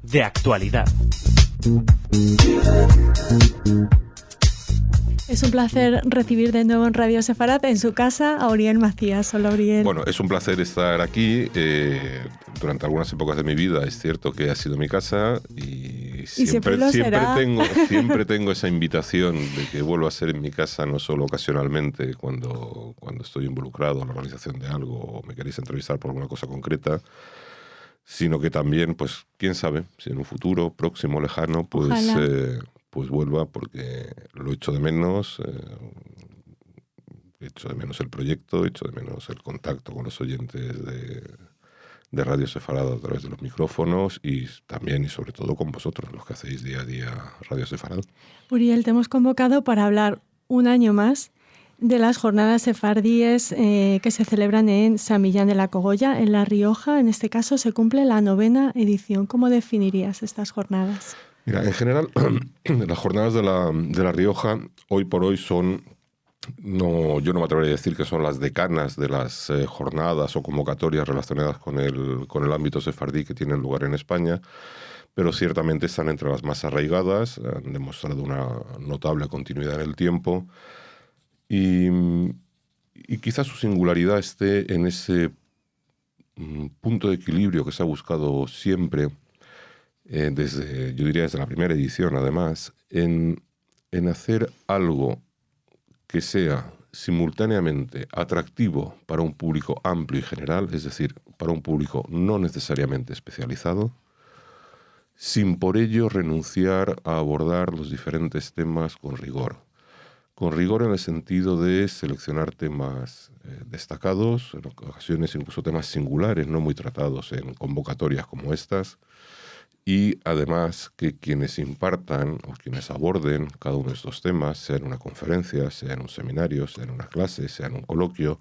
De actualidad. Es un placer recibir de nuevo en Radio Sefarad, en su casa, a Uriel Macías. Hola, Uriel. Bueno, es un placer estar aquí. Durante algunas épocas de mi vida es cierto que ha sido mi casa y siempre tengo esa invitación de que vuelva a ser en mi casa, no solo ocasionalmente cuando estoy involucrado en la organización de algo o me queréis entrevistar por alguna cosa concreta, sino que también, pues, quién sabe, si en un futuro próximo, lejano, pues vuelva, porque lo echo de menos. Echo de menos el proyecto, echo de menos el contacto con los oyentes de Radio Sefarad a través de los micrófonos y también y sobre todo con vosotros, los que hacéis día a día Radio Sefarad. Uriel, te hemos convocado para hablar un año más de las jornadas sefardíes que se celebran en San Millán de la Cogolla, en La Rioja. En este caso se cumple la 9ª edición. ¿Cómo definirías estas jornadas? Mira, en general, las jornadas de la Rioja hoy por hoy son... yo no me atrevería a decir que son las decanas de las jornadas o convocatorias relacionadas con el ámbito sefardí que tienen lugar en España, pero ciertamente están entre las más arraigadas, han demostrado una notable continuidad en el tiempo y quizás su singularidad esté en ese punto de equilibrio que se ha buscado siempre, yo diría desde la primera edición además, en hacer algo que sea simultáneamente atractivo para un público amplio y general, es decir, para un público no necesariamente especializado, sin por ello renunciar a abordar los diferentes temas con rigor. Con rigor en el sentido de seleccionar temas destacados, en ocasiones incluso temas singulares, no muy tratados en convocatorias como estas, y además que quienes impartan o quienes aborden cada uno de estos temas, sea en una conferencia, sea en un seminario, sea en una clase, sea en un coloquio,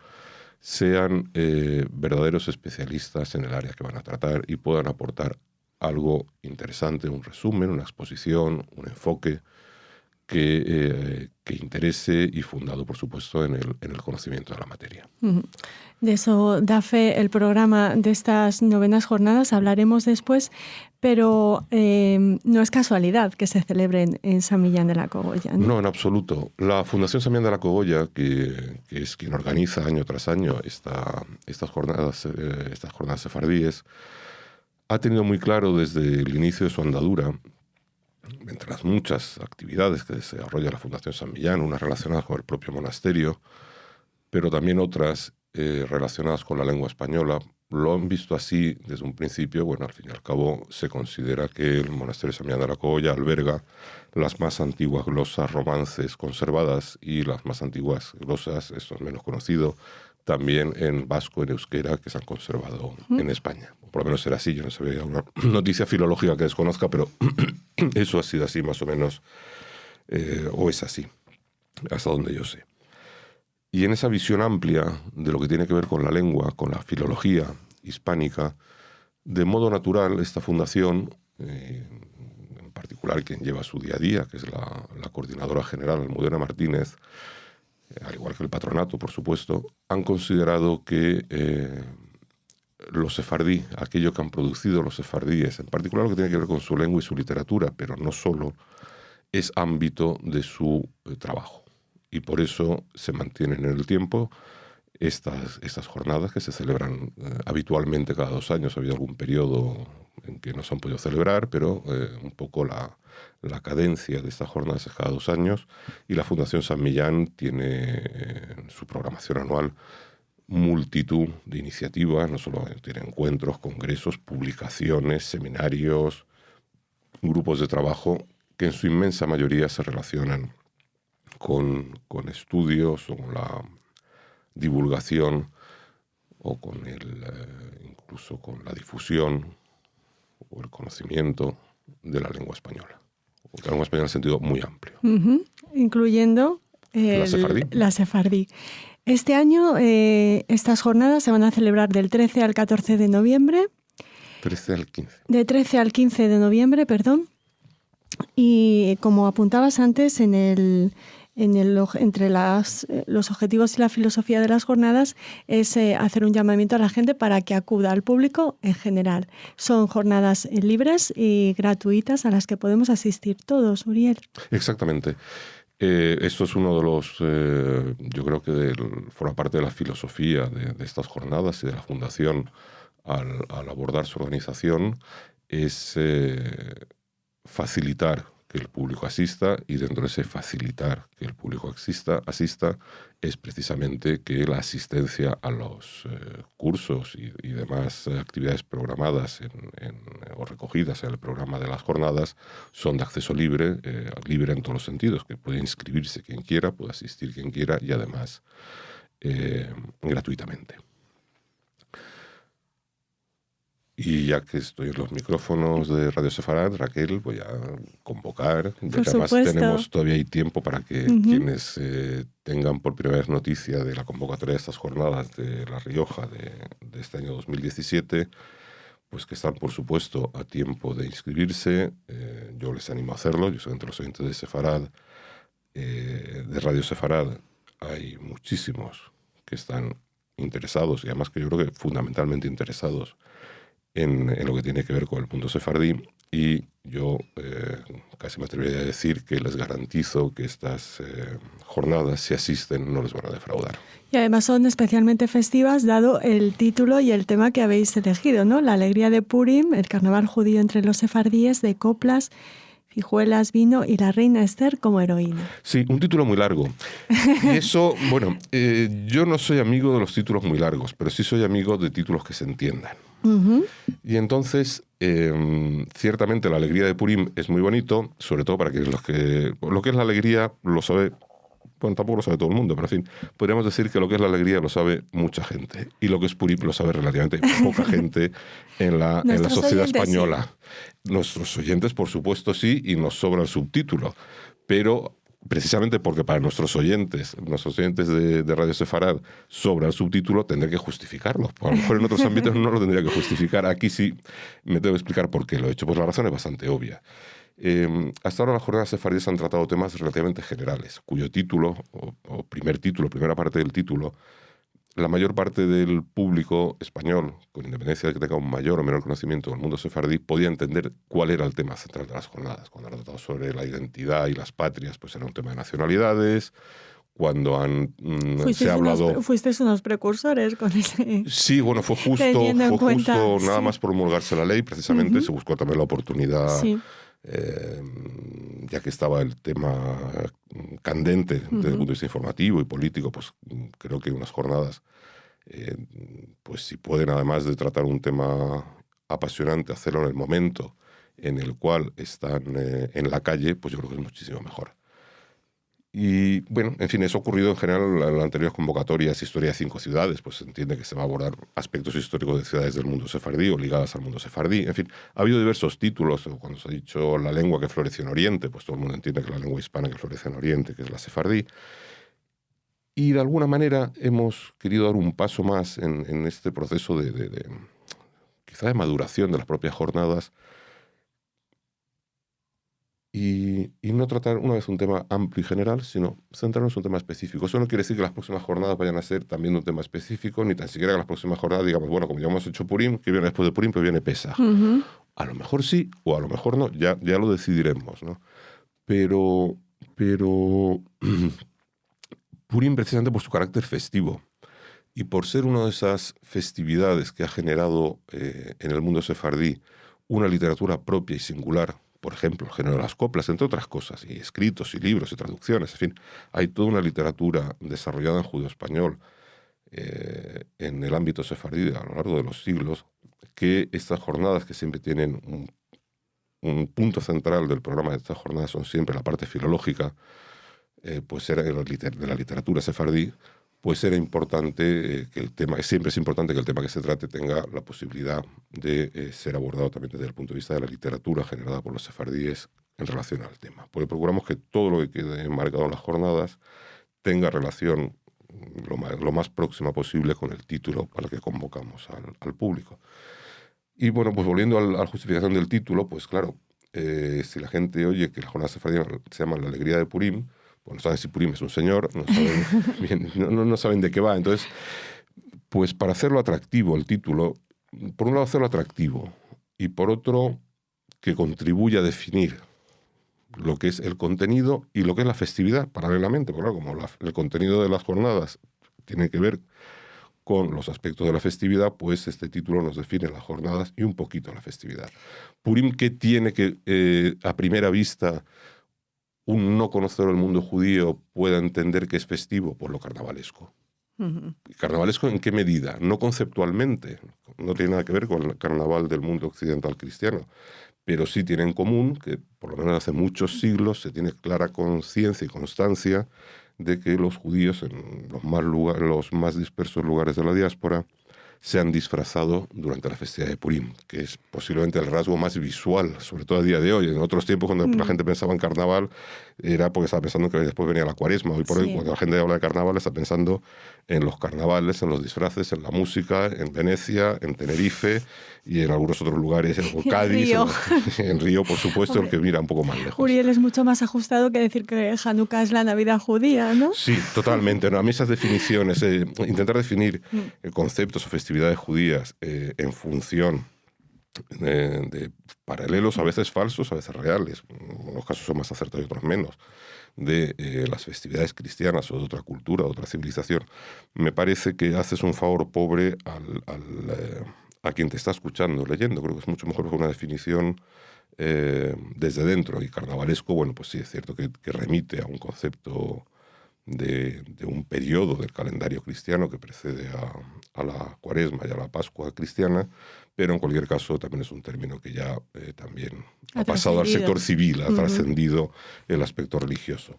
sean verdaderos especialistas en el área que van a tratar y puedan aportar algo interesante, un resumen, una exposición, un enfoque que interese y fundado, por supuesto, en el conocimiento de la materia. De eso da fe el programa de estas 9º jornadas, hablaremos después, pero no es casualidad que se celebren en San Millán de la Cogolla, ¿no? No, en absoluto. La Fundación San Millán de la Cogolla, que es quien organiza año tras año estas jornadas sefardíes, ha tenido muy claro desde el inicio de su andadura, entre las muchas actividades que desarrolla la Fundación San Millán, unas relacionadas con el propio monasterio, pero también otras relacionadas con la lengua española, lo han visto así desde un principio. Bueno, al fin y al cabo se considera que el monasterio San Millán de la Cogolla alberga las más antiguas glosas romances conservadas y las más antiguas glosas, esto es menos conocido, también en vasco, en euskera, que se han conservado en España. Por lo menos era así, yo no sabía una noticia filológica que desconozca, pero eso ha sido así más o menos, o es así, hasta donde yo sé. Y en esa visión amplia de lo que tiene que ver con la lengua, con la filología hispánica, de modo natural esta fundación, en particular quien lleva su día a día, que es la coordinadora general, Almudena Martínez, al igual que el patronato, por supuesto, han considerado que los sefardí, aquello que han producido los sefardíes, en particular lo que tiene que ver con su lengua y su literatura, pero no solo, es ámbito de su trabajo. Y por eso se mantienen en el tiempo estas jornadas que se celebran habitualmente cada 2 años. Ha habido algún periodo en que no se han podido celebrar, pero un poco la cadencia de estas jornadas es cada 2 años, y la Fundación San Millán tiene en su programación anual multitud de iniciativas, no solo tiene encuentros, congresos, publicaciones, seminarios, grupos de trabajo que en su inmensa mayoría se relacionan con estudios o con la divulgación o con incluso con la difusión o el conocimiento de la lengua española. La lengua española en sentido muy amplio. Incluyendo la sefardí. Este año estas jornadas se van a celebrar del 13 al 14 de noviembre. 13 al 15. De 13 al 15 de noviembre, perdón. Y como apuntabas antes, en entre los objetivos y la filosofía de las jornadas es hacer un llamamiento a la gente para que acuda, al público en general. Son jornadas libres y gratuitas a las que podemos asistir todos, Uriel. Exactamente. Esto es uno de los, yo creo que forma parte de la filosofía de estas jornadas y de la Fundación al abordar su organización, es facilitar que el público asista, y dentro de ese facilitar que el público asista es precisamente que la asistencia a los cursos y demás actividades programadas o recogidas en el programa de las jornadas son de acceso libre, libre en todos los sentidos, que puede inscribirse quien quiera, puede asistir quien quiera y además gratuitamente. Y ya que estoy en los micrófonos de Radio Sefarad, Raquel, voy a convocar, ya que además tenemos todavía hay tiempo para que quienes tengan por primera vez noticia de la convocatoria de estas jornadas de La Rioja de este año 2017, pues que están, por supuesto, a tiempo de inscribirse. Yo les animo a hacerlo. Yo soy entre los oyentes de Sefarad, de Radio Sefarad. Hay muchísimos que están interesados, y además que yo creo que fundamentalmente interesados en lo que tiene que ver con el mundo sefardí, y yo casi me atrevería a decir que les garantizo que estas jornadas, si asisten, no les van a defraudar. Y además son especialmente festivas, dado el título y el tema que habéis elegido, ¿no? La alegría de Purim, el carnaval judío entre los sefardíes, de coplas, fijuelas, vino y la reina Esther como heroína. Sí, un título muy largo. Y eso, bueno, yo no soy amigo de los títulos muy largos, pero sí soy amigo de títulos que se entiendan. Y entonces, ciertamente la alegría de Purim es muy bonito, sobre todo para que lo que es la alegría lo sabe, bueno, tampoco lo sabe todo el mundo, pero en fin, podríamos decir que lo que es la alegría lo sabe mucha gente, y lo que es Purim lo sabe relativamente poca gente en la sociedad española. Sí. Nuestros oyentes, por supuesto, sí, y nos sobra el subtítulo, pero precisamente porque para nuestros oyentes de Radio Sefarad sobra el subtítulo, tendré que justificarlo. A lo mejor en otros ámbitos no lo tendría que justificar. Aquí sí me tengo que explicar por qué lo he hecho. Pues la razón es bastante obvia. Hasta ahora las jornadas sefardíes han tratado temas relativamente generales, cuyo título, o primera parte del título, la mayor parte del público español, con independencia de que tenga un mayor o menor conocimiento del mundo sefardí, podía entender cuál era el tema central de las jornadas. Cuando han tratado sobre la identidad y las patrias, pues era un tema de nacionalidades. Cuando se ha hablado... Fuisteis unos precursores con ese... Sí, bueno, fue justo nada más promulgarse la ley, precisamente, se buscó también la oportunidad... Sí. Ya que estaba el tema candente desde el punto de vista informativo y político, pues creo que unas jornadas, pues si pueden, además de tratar un tema apasionante, hacerlo en el momento en el cual están en la calle, pues yo creo que es muchísimo mejor. Y bueno, en fin, eso ha ocurrido en general en las anteriores convocatorias. Historia de 5 ciudades, pues se entiende que se va a abordar aspectos históricos de ciudades del mundo sefardí o ligadas al mundo sefardí. En fin, ha habido diversos títulos. Cuando se ha dicho la lengua que floreció en Oriente, pues todo el mundo entiende que la lengua hispana que florece en Oriente, que es la sefardí. Y de alguna manera hemos querido dar un paso más en este proceso quizá de maduración de las propias jornadas, y no tratar una vez un tema amplio y general, sino centrarnos en un tema específico. Eso no quiere decir que las próximas jornadas vayan a ser también un tema específico, ni tan siquiera que las próximas jornadas digamos, bueno, como ya hemos hecho Purim, que viene después de Purim, pues viene Pesaj. A lo mejor sí, o a lo mejor no, ya lo decidiremos, ¿no? Pero Purim, precisamente por su carácter festivo y por ser una de esas festividades que ha generado en el mundo sefardí una literatura propia y singular, por ejemplo, el género de las coplas, entre otras cosas, y escritos, y libros, y traducciones, en fin, hay toda una literatura desarrollada en judeo-español en el ámbito sefardí a lo largo de los siglos, que estas jornadas, que siempre tienen un punto central del programa de estas jornadas, son siempre la parte filológica, pues era de la literatura sefardí, pues era importante que el tema, siempre es importante que el tema que se trate tenga la posibilidad de ser abordado también desde el punto de vista de la literatura generada por los sefardíes en relación al tema. Porque procuramos que todo lo que quede enmarcado en las jornadas tenga relación lo más próxima posible con el título para el que convocamos al público. Y bueno, pues volviendo a la justificación del título, pues claro, si la gente oye que las jornadas sefardíes se llaman la alegría de Purim, Pues no saben si Purim es un señor, no saben, bien, no saben de qué va. Entonces, pues para hacerlo atractivo el título, por un lado hacerlo atractivo y por otro que contribuya a definir lo que es el contenido y lo que es la festividad paralelamente, porque claro, como el contenido de las jornadas tiene que ver con los aspectos de la festividad, pues este título nos define las jornadas y un poquito la festividad. Purim, ¿qué tiene que a primera vista un no conocedor del mundo judío pueda entender que es festivo? Por lo carnavalesco. ¿Carnavalesco en qué medida? No conceptualmente, no tiene nada que ver con el carnaval del mundo occidental cristiano, pero sí tiene en común que, por lo menos hace muchos siglos, se tiene clara conciencia y constancia de que los judíos en los más dispersos lugares de la diáspora se han disfrazado durante la festividad de Purim, que es posiblemente el rasgo más visual, sobre todo a día de hoy. En otros tiempos, cuando la gente pensaba en carnaval, era porque estaba pensando que después venía la cuaresma. Hoy por hoy, cuando la gente habla de carnaval, está pensando en los carnavales, en los disfraces, en la música, en Venecia, en Tenerife y en algunos otros lugares, en Cádiz, en Río, por supuesto, el que mira un poco más lejos. Uriel es mucho más ajustado que decir que Hanukkah es la Navidad judía, ¿no? Sí, totalmente. ¿No? A mí esas definiciones, intentar definir conceptos o festividades judías en función de paralelos, a veces falsos, a veces reales, en unos casos son más acertados y otros menos, de las festividades cristianas o de otra cultura, de otra civilización, me parece que haces un favor pobre a quien te está escuchando, leyendo. Creo que es mucho mejor que una definición desde dentro. Y carnavalesco, bueno, pues sí, es cierto que remite a un concepto de un periodo del calendario cristiano que precede a la Cuaresma y a la Pascua cristiana, pero en cualquier caso también es un término que ya también ha pasado al sector civil, ha trascendido el aspecto religioso.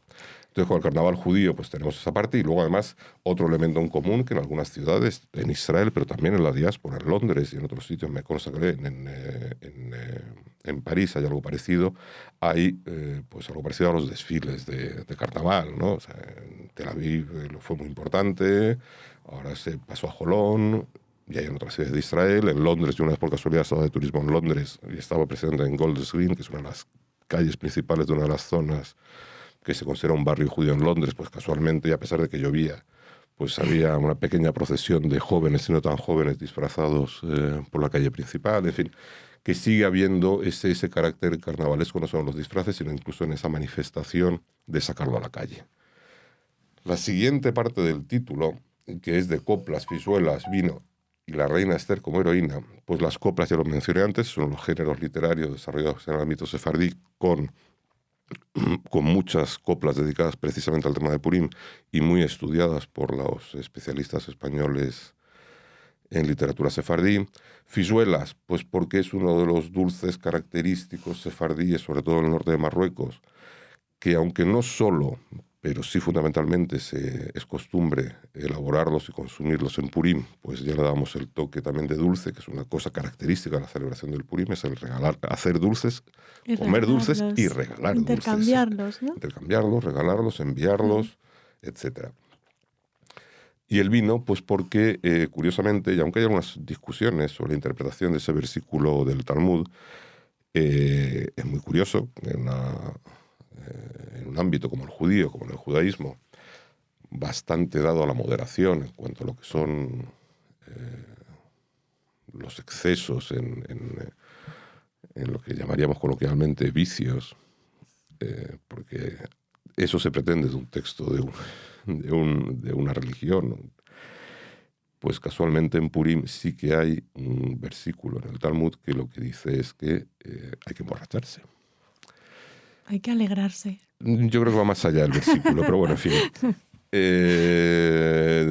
Entonces, con el carnaval judío pues tenemos esa parte, y luego además otro elemento en común que en algunas ciudades, en Israel, pero también en la diáspora, en Londres y en otros sitios, me consta que en París hay algo parecido, hay pues algo parecido a los desfiles de carnaval, ¿no? O sea, en Tel Aviv fue muy importante, ahora se pasó a Jolón, y hay en otras ciudades de Israel. En Londres, yo una vez por casualidad estaba de turismo en Londres y estaba presente en Golders Green, que es una de las calles principales de una de las zonas que se considera un barrio judío en Londres. Pues casualmente, y a pesar de que llovía, pues había una pequeña procesión de jóvenes y no tan jóvenes disfrazados por la calle principal. En fin, que sigue habiendo ese carácter carnavalesco, no solo en los disfraces, sino incluso en esa manifestación de sacarlo a la calle. La siguiente parte del título, que es de coplas, fizuelas, vino y la reina Esther como heroína, pues las coplas, ya lo mencioné antes, son los géneros literarios desarrollados en el ámbito sefardí con muchas coplas dedicadas precisamente al tema de Purim y muy estudiadas por los especialistas españoles en literatura sefardí. Fizuelas, pues porque es uno de los dulces característicos sefardíes, sobre todo en el norte de Marruecos, que aunque no solo, pero sí fundamentalmente es costumbre elaborarlos y consumirlos en Purim, pues ya le damos el toque también de dulce, que es una cosa característica de la celebración del Purim, es el hacer dulces, comer dulces y regalar intercambiarlos, dulces. ¿no? Intercambiarlos, regalarlos, enviarlos, etc. Y el vino, pues porque, curiosamente, y aunque hay algunas discusiones sobre la interpretación de ese versículo del Talmud, es muy curioso, en un ámbito como el judío, como en el judaísmo, bastante dado a la moderación en cuanto a lo que son los excesos en lo que llamaríamos coloquialmente vicios, porque eso se pretende de un texto de una religión. Pues casualmente en Purim sí que hay un versículo en el Talmud que lo que dice es que hay que emborracharse. Hay que alegrarse. Yo creo que va más allá del versículo, pero bueno, en fin.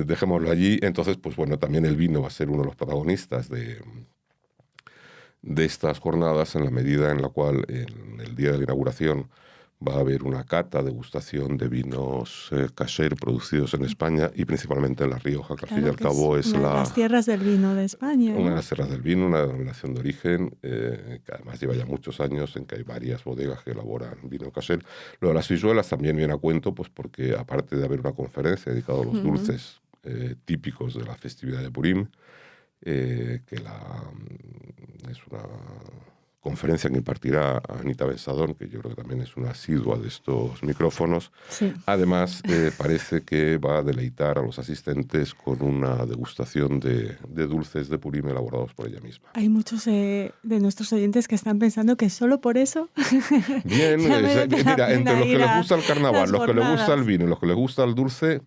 Dejémoslo allí. Entonces, pues bueno, también el vino va a ser uno de los protagonistas de estas jornadas, en la medida en la cual en el día de la inauguración va a haber una cata, degustación de vinos kasher producidos en España y principalmente en La Rioja, que al fin y al cabo es una de las tierras del vino de España. Una de las tierras del vino, una denominación de origen, que además lleva ya muchos años en que hay varias bodegas que elaboran vino kasher. Lo de las fizuelas también viene a cuento, pues porque aparte de haber una conferencia dedicada a los dulces típicos de la festividad de Purim, que es una conferencia que impartirá Anita Bensadón, que yo creo que también es una asidua de estos micrófonos. Sí. Además, parece que va a deleitar a los asistentes con una degustación de dulces de Purim elaborados por ella misma. Hay muchos de nuestros oyentes que están pensando que solo por eso... Bien, mira, entre los que les gusta el carnaval, los que les gusta el vino y los que les gusta el dulce,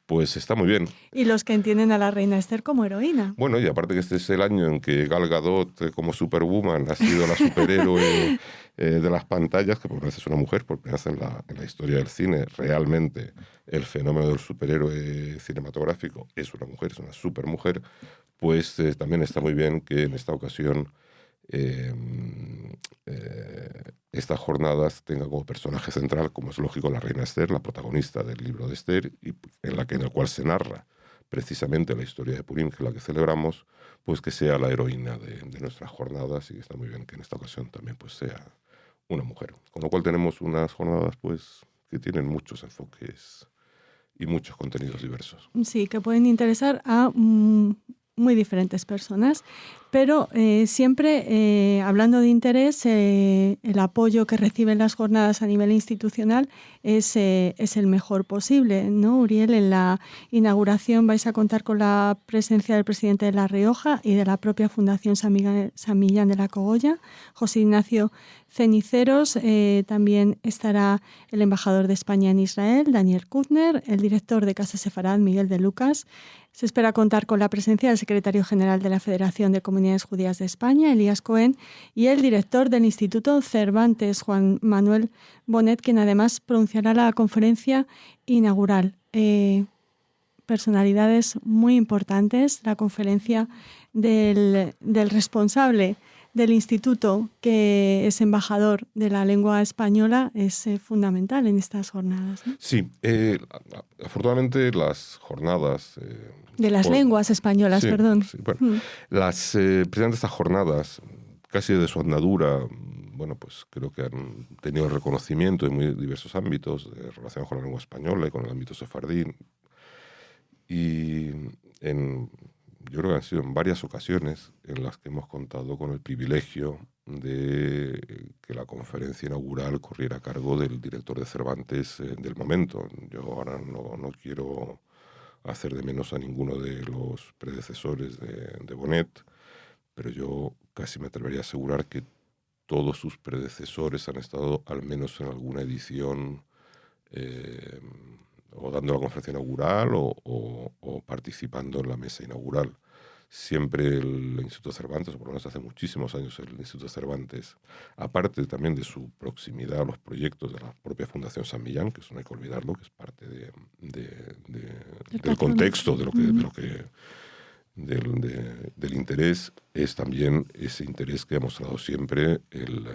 pues está muy bien. Y los que entienden a la reina Esther como heroína. Bueno, y aparte que este es el año en que Gal Gadot, como Superwoman, ha sido la superhéroe de las pantallas, que por primera vez es una mujer, por primera vez en la historia del cine, realmente el fenómeno del superhéroe cinematográfico es una mujer, es una supermujer, pues también está muy bien que en esta ocasión estas jornadas tengan como personaje central, como es lógico, la reina Esther, la protagonista del libro de Esther, y en el cual se narra precisamente la historia de Purim, que es la que celebramos, pues que sea la heroína de nuestras jornadas, y está muy bien que en esta ocasión también pues sea una mujer. Con lo cual tenemos unas jornadas pues que tienen muchos enfoques y muchos contenidos diversos. Sí, que pueden interesar a muy diferentes personas, pero siempre hablando de interés, el apoyo que reciben las jornadas a nivel institucional es el mejor posible, ¿no, Uriel? En la inauguración vais a contar con la presencia del presidente de La Rioja y de la propia Fundación San Millán de la Cogolla, José Ignacio Ceniceros. También estará el embajador de España en Israel, Daniel Kutner, el director de Casa Sefarad, Miguel de Lucas. Se espera contar con la presencia del secretario general de la Federación de Comunidades Judías de España, Elías Cohen, y el director del Instituto Cervantes, Juan Manuel Bonet, quien además pronunciará la conferencia inaugural. Personalidades muy importantes, la conferencia del responsable del instituto, que es embajador de la lengua española, es fundamental en estas jornadas, ¿no? Sí, afortunadamente las jornadas... de las lenguas españolas, sí, perdón. Sí, bueno, precisamente estas jornadas, casi de su andadura, bueno, pues creo que han tenido el reconocimiento en muy diversos ámbitos relacionados con la lengua española y con el ámbito sefardí. Y yo creo que han sido en varias ocasiones en las que hemos contado con el privilegio de que la conferencia inaugural corriera a cargo del director de Cervantes del momento. Yo ahora no quiero hacer de menos a ninguno de los predecesores de Bonet, pero yo casi me atrevería a asegurar que todos sus predecesores han estado al menos en alguna edición o dando la conferencia inaugural o participando en la mesa inaugural. Siempre el Instituto Cervantes, o por lo menos hace muchísimos años el Instituto Cervantes, aparte también de su proximidad a los proyectos de la propia Fundación San Millán, que eso no hay que olvidarlo, que es parte del contexto del interés, es también ese interés que ha mostrado siempre el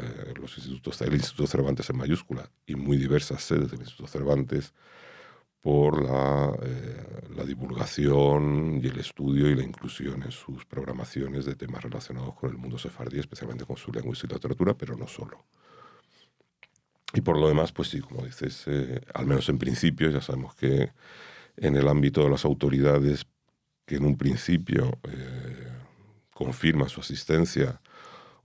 Instituto Cervantes en mayúscula y muy diversas sedes del Instituto Cervantes por la divulgación y el estudio y la inclusión en sus programaciones de temas relacionados con el mundo sefardí, especialmente con su lengua y su literatura, pero no solo. Y por lo demás, pues sí, como dices, al menos en principio, ya sabemos que en el ámbito de las autoridades que en un principio confirma su asistencia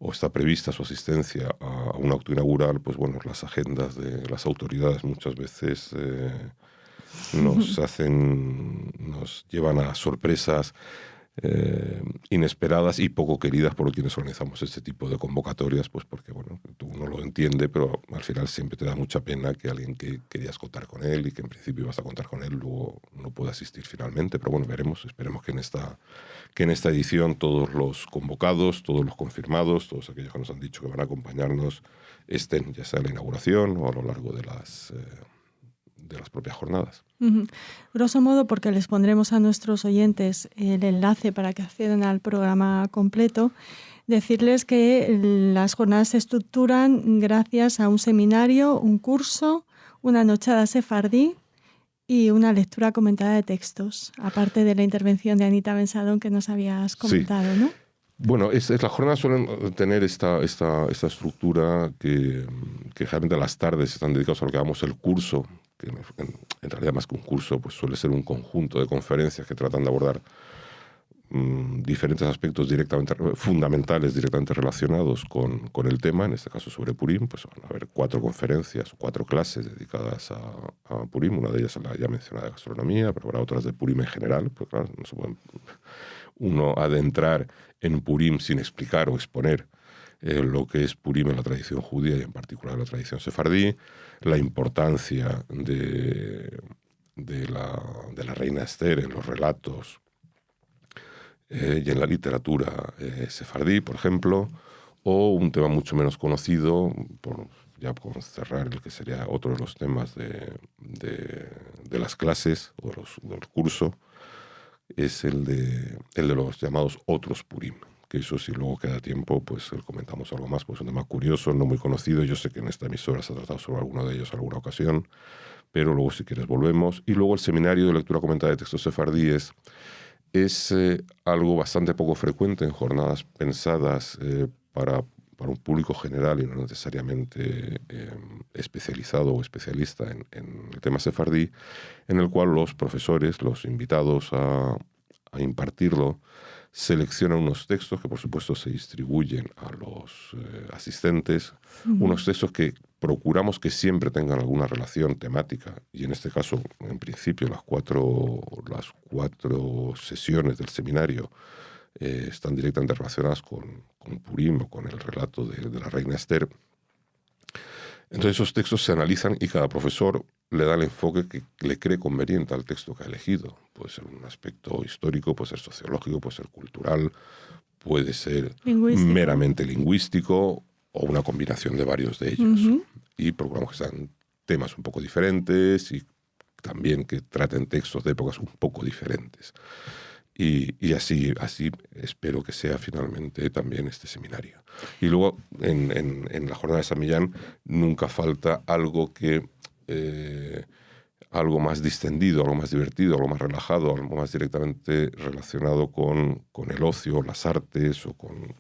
o está prevista su asistencia a un acto inaugural, pues bueno, las agendas de las autoridades muchas veces nos llevan a sorpresas inesperadas y poco queridas por quienes organizamos este tipo de convocatorias, pues porque bueno, tú no lo entiende, pero al final siempre te da mucha pena que alguien que querías contar con él y que en principio ibas a contar con él luego no pueda asistir finalmente. Pero bueno, esperemos que en esta edición todos los convocados, todos los confirmados, todos aquellos que nos han dicho que van a acompañarnos estén, ya sea en la inauguración o a lo largo de las propias jornadas. Grosso modo, porque les pondremos a nuestros oyentes el enlace para que accedan al programa completo, decirles que las jornadas se estructuran gracias a un seminario, un curso, una nochada sefardí y una lectura comentada de textos, aparte de la intervención de Anita Bensadón que nos habías comentado, sí. ¿No? Bueno, las jornadas suelen tener esta estructura que generalmente a las tardes están dedicadas a lo que llamamos el curso, que en realidad más que un curso pues suele ser un conjunto de conferencias que tratan de abordar diferentes aspectos fundamentales directamente relacionados con el tema, en este caso sobre Purim, pues van a haber 4 conferencias, 4 clases dedicadas a Purim. Una de ellas es la ya mencionada de gastronomía, pero habrá otras de Purim en general, porque claro, no se puede uno adentrar en Purim sin explicar o exponer lo que es Purim en la tradición judía y en particular en la tradición sefardí, la importancia de la reina Esther en los relatos y en la literatura sefardí, por ejemplo, o un tema mucho menos conocido, ya por cerrar el que sería otro de los temas de las clases o del curso, es el de los llamados otros Purim, que eso si luego queda tiempo, pues comentamos algo más, pues un tema curioso, no muy conocido. Yo sé que en esta emisora se ha tratado sobre alguno de ellos en alguna ocasión, pero luego si quieres volvemos. Y luego el seminario de lectura comentada de textos sefardíes es algo bastante poco frecuente en jornadas pensadas para un público general y no necesariamente especializado o especialista en el tema sefardí, en el cual los profesores, los invitados a impartirlo, seleccionan unos textos que por supuesto se distribuyen a los asistentes, unos textos que procuramos que siempre tengan alguna relación temática, y en este caso, en principio, las cuatro sesiones del seminario están directamente relacionadas con Purim o con el relato de la reina Esther. Entonces esos textos se analizan y cada profesor le da el enfoque que le cree conveniente al texto que ha elegido. Puede ser un aspecto histórico, puede ser sociológico, puede ser cultural, puede ser meramente lingüístico o una combinación de varios de ellos. Y procuramos que sean temas un poco diferentes y también que traten textos de épocas un poco diferentes. Y así espero que sea finalmente también este seminario. Y luego en la jornada de San Millán nunca falta algo algo más distendido, algo más divertido, algo más relajado, algo más directamente relacionado con el ocio, las artes o con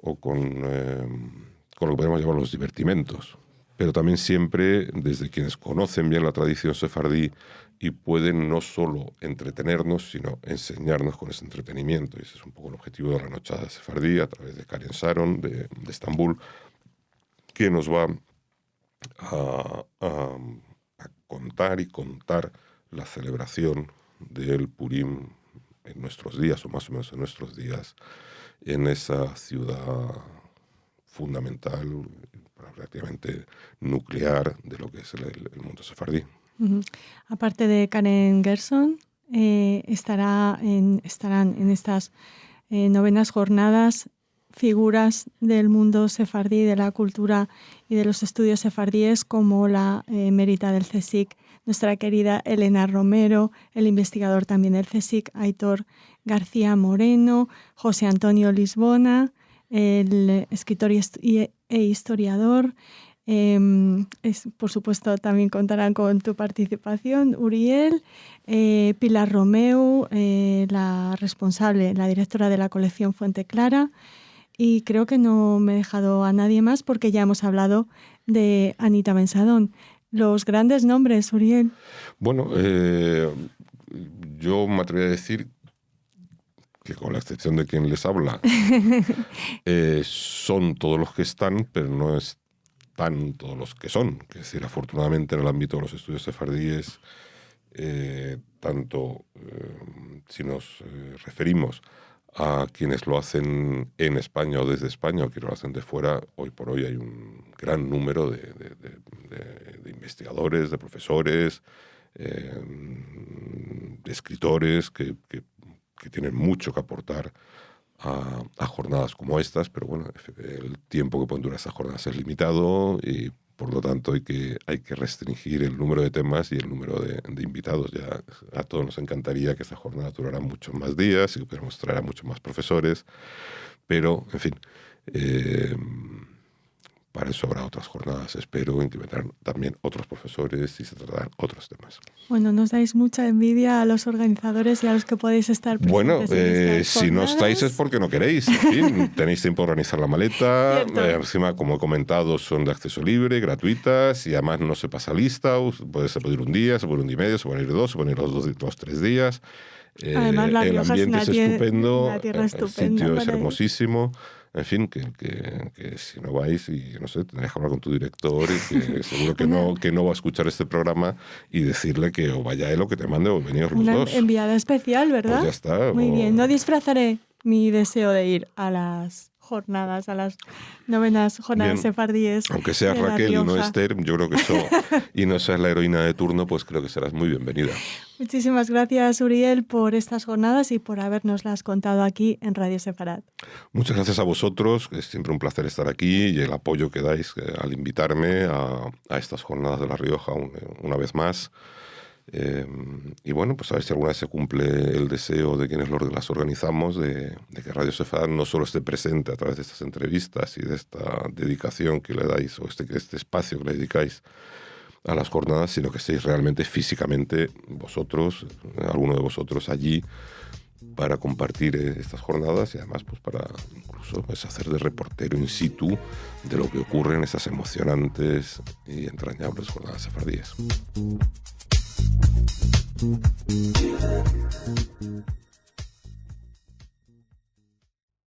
lo que podemos llamar los divertimentos. Pero también siempre desde quienes conocen bien la tradición sefardí y pueden no solo entretenernos, sino enseñarnos con ese entretenimiento. Y ese es un poco el objetivo de la Nochada Sefardí, a través de Karen Sharon, de Estambul, que nos va a contar y contar la celebración del Purim en nuestros días, o más o menos en nuestros días, en esa ciudad fundamental, prácticamente nuclear de lo que es el mundo sefardí. Aparte de Karen Gerson, estarán en estas novenas jornadas figuras del mundo sefardí, de la cultura y de los estudios sefardíes, como la emérita del CSIC, nuestra querida Elena Romero, el investigador también del CSIC, Aitor García Moreno, José Antonio Lisbona, el escritor e historiador. Por supuesto, también contarán con tu participación, Uriel, Pilar Romeu, la responsable, la directora de la colección Fuente Clara, y creo que no me he dejado a nadie más porque ya hemos hablado de Anita Bensadón. Los grandes nombres, Uriel. Bueno, yo me atrevería a decir que con la excepción de quien les habla, son todos los que están, pero no están todos los que son. Es decir, afortunadamente en el ámbito de los estudios sefardíes, tanto si nos referimos a quienes lo hacen en España o desde España, o quienes lo hacen de fuera, hoy por hoy hay un gran número de investigadores, de profesores, de escritores que tienen mucho que aportar a jornadas como estas, pero bueno, el tiempo que pueden durar esas jornadas es limitado y por lo tanto hay que restringir el número de temas y el número de invitados. Ya a todos nos encantaría que esta jornada durara muchos más días y que pudiéramos traer a muchos más profesores, pero en fin, para eso habrá otras jornadas, espero, en que vendrán también otros profesores y se tratarán otros temas. Bueno, nos dais mucha envidia a los organizadores y a los que podéis estar presentes. Bueno, en estas si no estáis es porque no queréis. En fin, tenéis tiempo de organizar la maleta. Encima, como he comentado, son de acceso libre, gratuitas, y además no se pasa lista. Se puede ir un día, se puede ir un día y medio, se pueden ir 2, se pueden ir los 3 días. Además, La Rioja el ambiente es estupendo, una tierra el estupenda sitio es para ir. hermosísimo. En fin, que si no vais, y no sé, tendréis que hablar con tu director y que seguro que no va a escuchar este programa y decirle que o vaya él o que te mande o veníos los Una dos. enviada especial, ¿verdad? Pues ya está. Muy bien, no disfrazaré mi deseo de ir a las jornadas, a las novenas jornadas Bien. sefardíes. Aunque seas de La Raquel y no Rioja. Esther, yo creo que eso, y no seas la heroína de turno, pues creo que serás muy bienvenida. Muchísimas gracias, Uriel, por estas jornadas y por habernoslas contado aquí en Radio Sefarad. Muchas gracias a vosotros, es siempre un placer estar aquí y el apoyo que dais al invitarme a estas jornadas de La Rioja una vez más. Y bueno, pues a ver si alguna vez se cumple el deseo de quienes las organizamos de que Radio Sefarad no solo esté presente a través de estas entrevistas y de esta dedicación que le dais o este espacio que le dedicáis a las jornadas, sino que estéis realmente físicamente vosotros, alguno de vosotros allí para compartir estas jornadas y además pues para incluso pues, hacer de reportero in situ de lo que ocurre en estas emocionantes y entrañables jornadas sefardíes.